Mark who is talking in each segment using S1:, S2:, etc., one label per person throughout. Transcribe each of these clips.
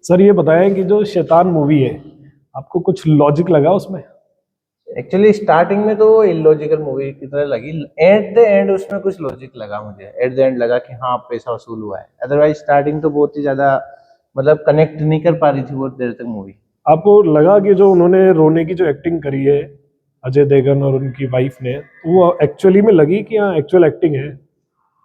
S1: Sir ये बताएं कि जो शैतान मूवी है, आपको कुछ लॉजिक लगा उसमें?
S2: एक्चुअली स्टार्टिंग में तो वो इलॉजिकल मूवी की तरह लगी। एट द एंड उसमें कुछ लॉजिक लगा मुझे। एट द एंड लगा कि हाँ पैसा वसूल हुआ है। अदरवाइज स्टार्टिंग तो बहुत ही ज्यादा मतलब कनेक्ट नहीं कर पा रही थी बहुत देर तक मूवी।
S1: आपको लगा कि जो उन्होंने रोने की जो एक्टिंग करी है अजय देवगन और उनकी वाइफ ने, तो वो एक्चुअली में लगी कि हाँ एक्चुअल एक्टिंग है?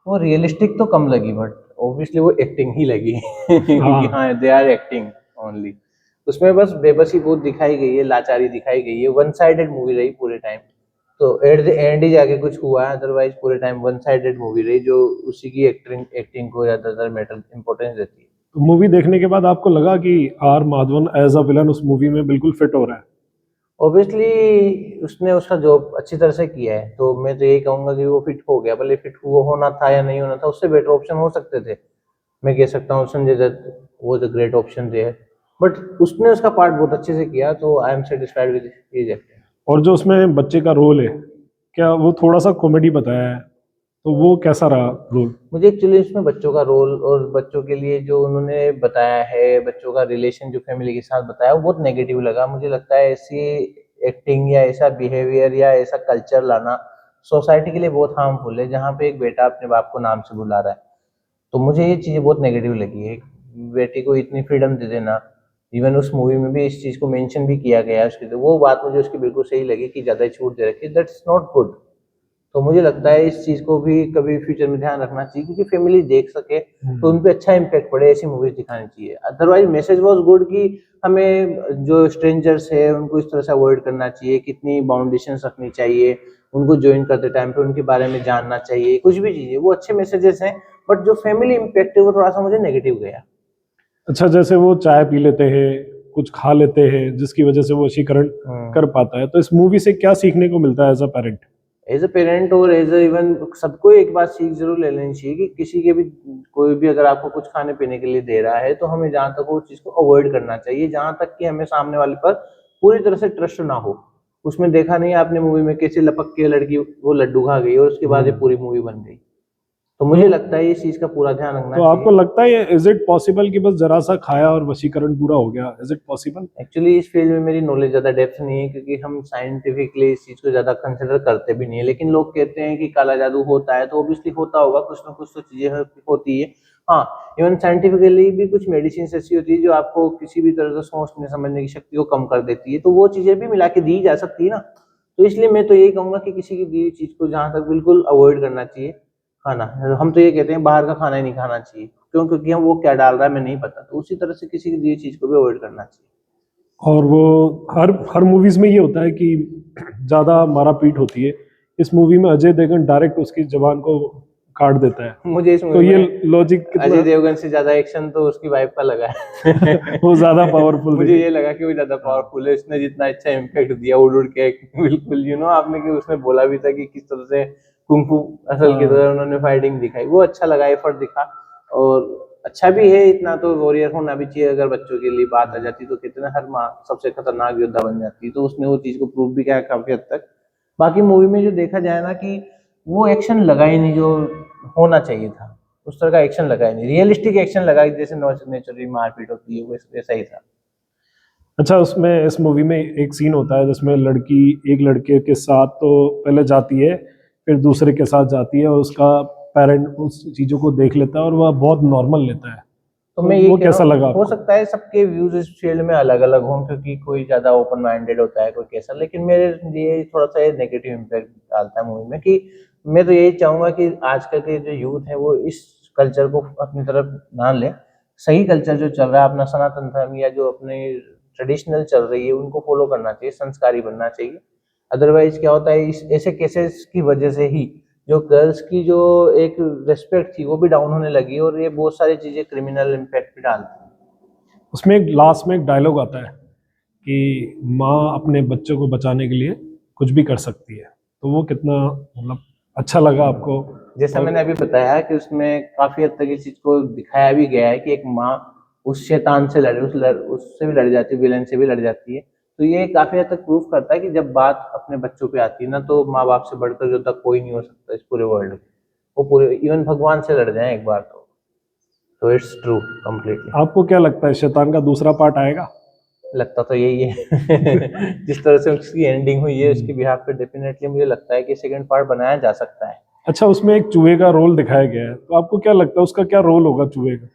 S2: वो रियलिस्टिक तो कम लगी बट ऑब्वियसली वो एक्टिंग ही लगी क्योंकि
S1: हाँ।
S2: हाँ दे आर एक्टिंग ओनली। उसमें बस बेबसी बहुत दिखाई गई है, लाचारी दिखाई गई है। वन साइडेड मूवी रही पूरे टाइम। तो एट द एंड ही जाके कुछ हुआ है, अदरवाइज पूरे टाइम वन साइडेड मूवी रही जो उसी की एक्टिंग एक्टिंग को ज्यादातर मैटर इंपॉर्टेंस देती है।
S1: तो मूवी देखने के बाद आपको लगा कि R Madhavan as a villain उस मूवी में बिल्कुल फिट हो रहा है?
S2: ऑब्वियसली उसने उसका जॉब अच्छी तरह से किया है, तो मैं तो यही कहूंगा कि वो फिट हो गया। भले फिट हुआ होना था या नहीं होना था, उससे बेटर ऑप्शन हो सकते थे। मैं कह सकता हूँ संजय दत्त वो द ग्रेट ऑप्शन थे, बट उसने उसका पार्ट बहुत अच्छे से किया, तो I am satisfied with his acting.
S1: और जो उसमें बच्चे का रोल है, क्या वो थोड़ा सा कॉमेडी बताया है, तो वो कैसा रहा रोल?
S2: मुझे एक्चुअली इसमें बच्चों का रोल और बच्चों के लिए जो उन्होंने बताया है, बच्चों का रिलेशन जो फैमिली के साथ बताया, वो बहुत नेगेटिव लगा। मुझे लगता है ऐसी एक्टिंग या ऐसा बिहेवियर या ऐसा कल्चर लाना सोसाइटी के लिए बहुत हार्मफुल है, जहाँ पे एक बेटा अपने बाप को नाम से बुला रहा है। तो मुझे ये चीज़ें बहुत नेगेटिव लगी है। बेटी को इतनी फ्रीडम दे देना, इवन उस मूवी में भी इस चीज़ को मेंशन भी किया गया है उसकी, तो वो बात मुझे उसकी बिल्कुल सही लगी कि ज़्यादा छूट दे रखी, दैट्स नॉट गुड। तो मुझे लगता है इस चीज़ को भी कभी फ्यूचर में ध्यान रखना चाहिए, क्योंकि फैमिली देख सके तो उन पे अच्छा इम्पैक्ट पड़े, ऐसी मूवीज दिखानी चाहिए। अदरवाइज मैसेज वाज गुड कि हमें जो स्ट्रेंजर्स है उनको इस तरह से अवॉइड करना चाहिए, कितनी बाउंडेशंस रखनी चाहिए, उनको ज्वाइन करते टाइम पे उनके बारे में जानना चाहिए, कुछ भी चीज़ें वो अच्छे मैसेजेस हैं। बट जो फैमिली इम्पैक्ट है वो थोड़ा सा मुझे नेगेटिव गया।
S1: अच्छा, जैसे वो चाय पी लेते हैं, कुछ खा लेते हैं, जिसकी वजह से वो वशीकरण कर पाता है, तो इस मूवी से क्या सीखने को मिलता है as a parent?
S2: As a parent और एज अ इवन सबको एक बात सीख जरूर ले लेनी चाहिए कि किसी के भी कोई भी अगर आपको कुछ खाने पीने के लिए दे रहा है, तो हमें जहाँ तक वो चीज़ को अवॉइड करना चाहिए, जहाँ तक कि हमें सामने वाले पर पूरी तरह से ट्रस्ट ना हो। उसमें देखा नहीं आपने मूवी में कैसे लपक के लड़की वो लड्डू खा गई और उसके बाद ये पूरी मूवी बन गई। तो
S1: तो
S2: मुझे लगता है इस चीज़ का पूरा ध्यान रखना
S1: तो आपको
S2: चाहिए।
S1: लगता है इज इट पॉसिबल कि बस जरा सा खाया और वशीकरण पूरा हो गया? Is it possible?
S2: एक्चुअली इस फील्ड में मेरी नॉलेज ज़्यादा डेप्थ नहीं है, क्योंकि हम साइंटिफिकली इस चीज़ को ज़्यादा कंसिडर करते भी नहीं है। लेकिन लोग कहते हैं कि काला जादू होता है, तो ऑब्वियसली होता होगा, कुछ ना कुछ तो चीज़ें होती है। हाँ, इवन साइंटिफिकली भी कुछ मेडिसिन ऐसी होती है जो आपको किसी भी तरह से सोचने समझने की शक्ति को कम कर देती है, तो वो चीज़ें भी मिला के दी जा सकती है ना। तो इसलिए मैं तो यही कहूँगा कि किसी की दी हुई चीज़ को जहाँ तक बिल्कुल अवॉइड करना चाहिए खाना। हम तो ये कहते हैं बाहर का खाना ही नहीं खाना चाहिए, क्यों? क्योंकि हम वो क्या डाल रहा है हमें नहीं पता। तो उसी तरह से किसी की दी हुई चीज़ को भी अवॉइड करना चाहिए।
S1: और वो हर हर मूवीज में ये होता है कि ज्यादा मारा पीट होती है। इस मूवी में अजय देवगन डायरेक्ट उसकी जबान को काट देता है,
S2: मुझे इस
S1: तो
S2: मूवी
S1: ये
S2: में
S1: लॉजिक
S2: अजय
S1: कितना?
S2: देवगन से ज्यादा एक्शन तो उसकी वाइफ का लगा है।
S1: वो ज्यादा पावरफुल
S2: मुझे
S1: दिखे।
S2: ये लगा कि वो ज्यादा
S1: हाँ।
S2: पावरफुल है, उसने जितना अच्छा इम्पैक्ट दिया उड़ उड़ के बिल्कुल आपने कि उसने बोला भी था कि किस तरह से कुंफू असल की
S1: हाँ।
S2: तरह उन्होंने फाइटिंग दिखाई, वो अच्छा लगा, एफर्ट दिखा। और अच्छा भी है, इतना तो वॉरियर होना भी चाहिए। अगर बच्चों के लिए बात आ जाती तो कितने हर माँ सबसे खतरनाक योद्धा बन जाती है, तो उसने वो चीज को प्रूव भी किया काफी हद तक। बाकी मूवी में जो देखा जाए ना कि वो एक्शन लगा ही नहीं जो होना चाहिए था। उस तरह का एक्शन लगा ही नहीं, रियलिस्टिक एक्शन लगा जैसे नेचुरली मारपीट होती है वैसा ही था।
S1: अच्छा, उसमें इस मूवी में एक सीन होता है जिसमें लड़की एक लड़के के साथ तो पहले जाती है, फिर दूसरे के साथ जाती है, और उसका पेरेंट उस चीज़ों को देख लेता है और वह बहुत नॉर्मल लेता है।
S2: तो
S1: तो
S2: मैं ये
S1: वो
S2: कह रहा
S1: कैसा लगा
S2: हूँ, हो
S1: आपको?
S2: सकता है सबके व्यूज इस फील्ड में अलग अलग हों, क्योंकि कोई ज्यादा ओपन माइंडेड होता है, कोई कैसा। लेकिन मेरे लिए थोड़ा सा ये नेगेटिव इम्पैक्ट डालता है मूवी में कि मैं तो यही चाहूंगा कि आजकल के जो यूथ है वो इस कल्चर को अपनी तरफ ना ले। सही कल्चर जो चल रहा है अपना सनातन धर्म या जो अपने ट्रेडिशनल चल रही है उनको फॉलो करना चाहिए, संस्कारी बनना चाहिए। अदरवाइज क्या होता है, इस ऐसे केसेस की वजह से ही जो गर्ल्स की जो एक रिस्पेक्ट थी वो भी डाउन होने लगी, और ये बहुत सारी चीजें क्रिमिनल इम्पैक्ट भी डालती हैं।
S1: उसमें एक लास्ट में एक डायलॉग आता है कि माँ अपने बच्चों को बचाने के लिए कुछ भी कर सकती है, तो वो कितना मतलब अच्छा लगा आपको?
S2: जैसा
S1: और
S2: मैंने अभी बताया कि उसमें काफी हद तक इस चीज को दिखाया भी गया है कि एक माँ उस शैतान से लड़े, उससे भी लड़ जाती है, विलन से भी लड़ जाती है। तो ये काफी हद तक प्रूव करता है कि जब बात अपने बच्चों पे आती है ना, तो माँ बाप से बढ़कर जो तक कोई नहीं हो सकता इस पूरे वर्ल्ड में। वो पूरे इवन भगवान से लड़ जाए एक बार तो। तो इट्स ट्रू कंप्लीटली।
S1: आपको क्या लगता है शैतान का दूसरा पार्ट आएगा?
S2: लगता तो यही है। जिस तरह से उसकी एंडिंग हुई है उसके बिहाफ पे डेफिनेटली मुझे लगता है कि सेकंड पार्ट बनाया जा सकता है।
S1: अच्छा, उसमें एक चूहे का रोल दिखाया गया है, तो आपको क्या लगता है उसका क्या रोल होगा चूहे का?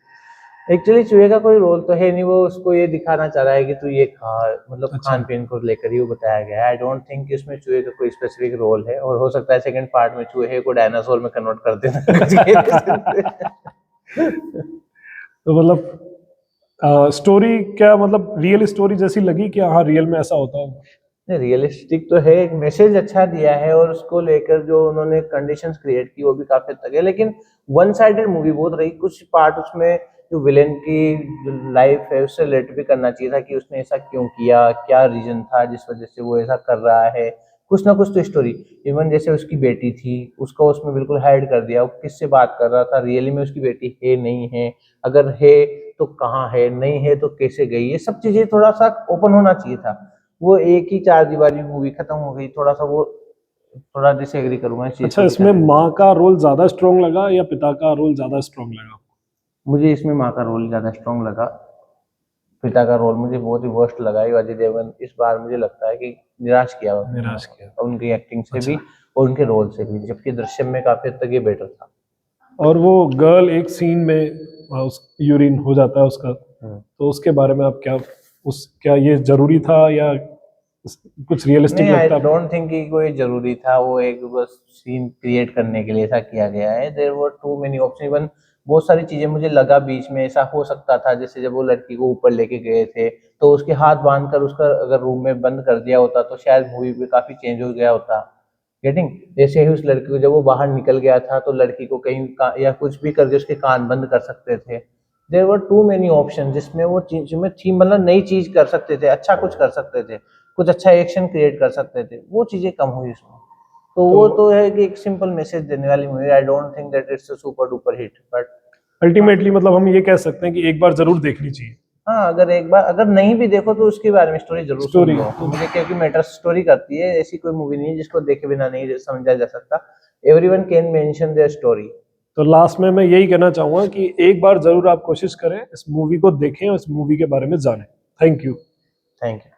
S2: एक्चुअली चूहे का कोई रोल तो है नहीं, वो उसको ये दिखाना चाह रहा है कि तू ये खा, मतलब
S1: अच्छा।
S2: खान पीन को लेकर ही वो बताया गया है। आई डोंट थिंक कि उसमें चूहे का कोई स्पेसिफिक रोल है, और हो सकता है सेकंड पार्ट में चूहे को डायनासोर में कन्वर्ट कर देना।
S1: तो मतलब स्टोरी क्या, मतलब रियल स्टोरी जैसी लगी कि हाँ रियल में ऐसा होता होगा?
S2: रियलिस्टिक तो है, एक मैसेज अच्छा दिया है, और उसको लेकर जो उन्होंने कंडीशंस क्रिएट की वो भी काफी हद तक है, लेकिन वन साइडेड मूवी बहुत रही। कुछ पार्ट उसमें जो विलेन की जो लाइफ है उससे रिलेट भी करना चाहिए था कि उसने ऐसा क्यों किया, क्या रीजन था जिस वजह से वो ऐसा कर रहा है। कुछ ना कुछ तो स्टोरी, इवन जैसे उसकी बेटी थी उसको उसमें बिल्कुल हाइड कर दिया, वो किससे बात कर रहा था, रियली में उसकी बेटी है नहीं है, अगर है तो कहाँ है, नहीं है तो कैसे गई, ये सब चीजें थोड़ा सा ओपन होना चाहिए था। वो एक ही चार दीवारी मूवी खत्म हो गई, थोड़ा सा वो थोड़ा डिसएग्री करूंगा इस चीज
S1: अच्छा,
S2: को
S1: इसमें
S2: दिखाने में।
S1: माँ का रोल ज्यादा स्ट्रॉन्ग लगा या पिता का रोल ज्यादा स्ट्रॉन्ग लगा?
S2: मुझे इसमें माँ का रोल ज्यादा स्ट्रॉन्ग लगा। पिता का रोल मुझे बहुत ही वर्स्ट लगा। ये अजय देवगन इस बार मुझे लगता है कि निराश किया
S1: निराश किया।
S2: उनकी एक्टिंग से भी
S1: अच्छा।
S2: और उनके रोल से भी, जबकि दृश्यम में काफी हद तक ये बेटर था।
S1: और वो गर्ल एक सीन में उस यूरिन हो जाता है उसका, तो उसके बारे में आप क्या, उस क्या ये जरूरी था या कुछ रियलिस्टिक
S2: नहीं, आई
S1: लगता है आपको?
S2: डोंट थिंक कि कोई जरूरी था, वो एक बस सीन क्रिएट करने के लिए ऐसा किया गया है। There were too many option, even बहुत सारी चीजें मुझे लगा बीच में ऐसा हो सकता था, जैसे जब वो लड़की को ऊपर लेके गए थे तो उसके हाथ बांध कर उसका अगर रूम में बंद कर दिया होता तो शायद मूवी भी काफी चेंज हो गया होता। गेटिंग, जैसे ही उस लड़की को जब वो बाहर निकल गया था तो लड़की को कहीं या कुछ भी करके उसके कान बंद कर सकते थे। There were too many option जिसमें वो चीज में थी, मतलब नई चीज कर सकते थे, अच्छा कुछ कर सकते थे, कुछ अच्छा एक्शन क्रिएट कर सकते थे, वो चीजें कम हुई उसमें। तो
S1: तो
S2: वो तो है कि एक सिंपल मैसेज देने वाली movie. I don't think that it's a super duper hit, but
S1: ultimately मतलब हम ये कह सकते हैं कि एक बार जरूर देखनी चाहिए
S2: हाँ, अगर एक बार अगर नहीं भी देखो तो उसके बारे में स्टोरी जरूर सुन
S1: स्टोरी।
S2: लो। मुझे क्योंकि मैटर स्टोरी करती है, ऐसी कोई मूवी नहीं है जिसको देखे बिना नहीं समझा जा सकता। Everyone can mention their story.
S1: तो लास्ट में मैं यही कहना चाहूंगा कि एक बार जरूर आप कोशिश करें, इस मूवी को देखें और इस मूवी के बारे में जानें। Thank you.
S2: Thank you.